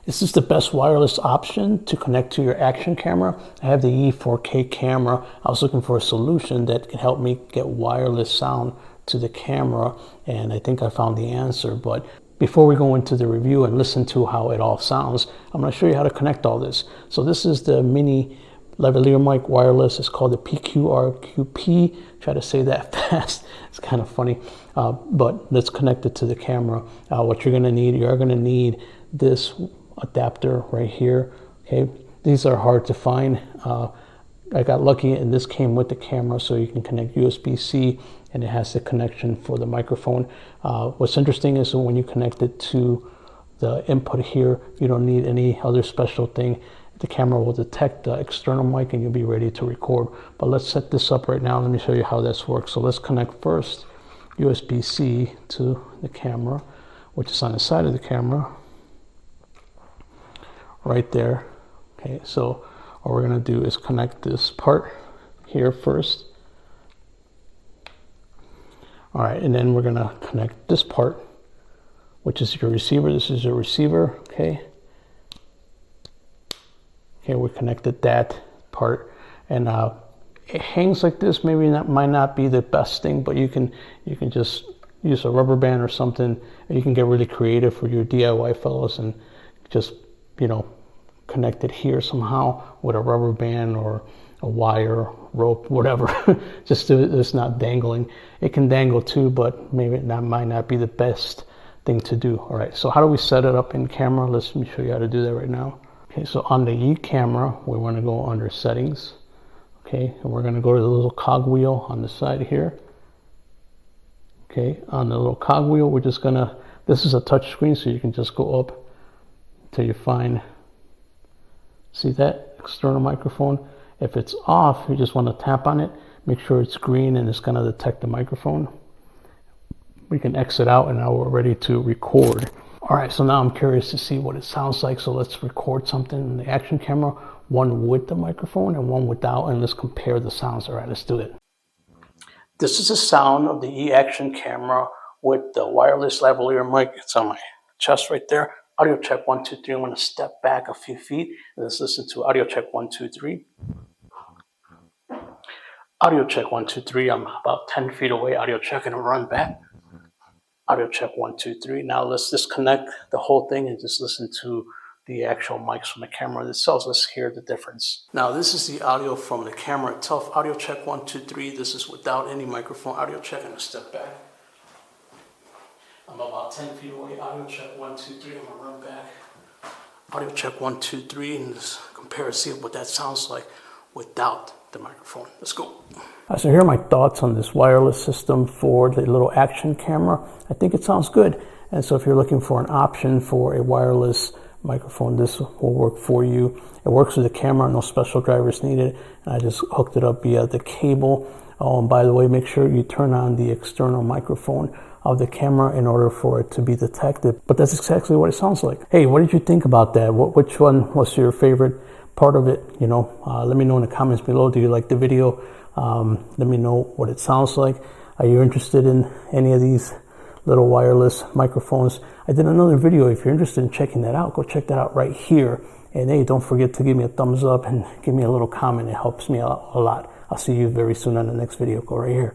This is the best wireless option to connect to your action camera. I have the Yi 4K camera. I was looking for a solution that can help me get wireless sound to the camera, and I think I found the answer. But before we go into the review and listen to how it all sounds, I'm going to show you how to connect all this. So this is the mini lavalier mic wireless. It's called the PQRPQ. Try to say that fast. It's kind of funny, but let's connect it to the camera. What you're going to need, you're going to need this adapter right here. Okay, these are hard to find. I got lucky and this came with the camera, so you can connect USB-C and it has the connection for the microphone. What's interesting is when you connect it to the input here, you don't need any other special thing. The camera will detect the external mic and you'll be ready to record. But let's set this up right now. Let me show you how this works. So let's connect first USB-C to the camera, which is on the side of the camera right there. Okay, so what we're going to do is connect this part here first. All right, and then we're going to connect this part, which is your receiver. This is your receiver. Okay, we connected that part, and it hangs like this. Maybe might not be the best thing, but you can just use a rubber band or something. You can get really creative for your DIY fellows and just, you know, connect it here somehow with a rubber band or a wire, rope, whatever. Just so it's not dangling. It can dangle too, but maybe that might not be the best thing to do. All right, so how do we set it up in camera? Let me show you how to do that right now. Okay, so on the Yi camera, we want to go under settings. Okay, and we're going to go to the little cog wheel on the side here. Okay, on the little cog wheel, we're just going to, this is a touch screen, so you can just go up until you find, see that external microphone. If it's off, you just want to tap on it, make sure it's green and it's going to detect the microphone. We can exit out and now we're ready to record. All right, so now I'm curious to see what it sounds like. So let's record something in the action camera, one with the microphone and one without, and let's compare the sounds. All right, let's do it. This is the sound of the Yi Action Camera with the wireless lavalier mic. It's on my chest right there. Audio check 1 2 3. I'm going to step back a few feet. Let's listen to audio check 1 2 3. Audio check 1 2 3. I'm about 10 feet away. Audio check and run back. Audio check 1 2 3. Now let's disconnect the whole thing and just listen to the actual mics from the camera itself. Let's hear the difference. Now this is the audio from the camera itself. Audio check 1 2 3. This is without any microphone. Audio check and a step back. I'm about 10 feet away. Audio check 1 2 3. I'm gonna run back. Audio check 1 2 3, and just compare and see what that sounds like without the microphone. Let's go. So here are my thoughts on this wireless system for the little action camera. I think it sounds good. And so if you're looking for an option for a wireless microphone, this will work for you. It works with the camera, no special drivers needed. And I just hooked it up via the cable. Oh, and by the way, make sure you turn on the external microphone of the camera in order for it to be detected. But that's exactly what it sounds like. Hey, what did you think about that? Which one was your favorite part of it? You know, let me know in the comments below. Do you like the video? Let me know what it sounds like. Are you interested in any of these little wireless microphones? I did another video. If you're interested in checking that out, go check that out right here. And hey, don't forget to give me a thumbs up and give me a little comment. It helps me out a lot. I'll see you very soon on the next video. Go right here.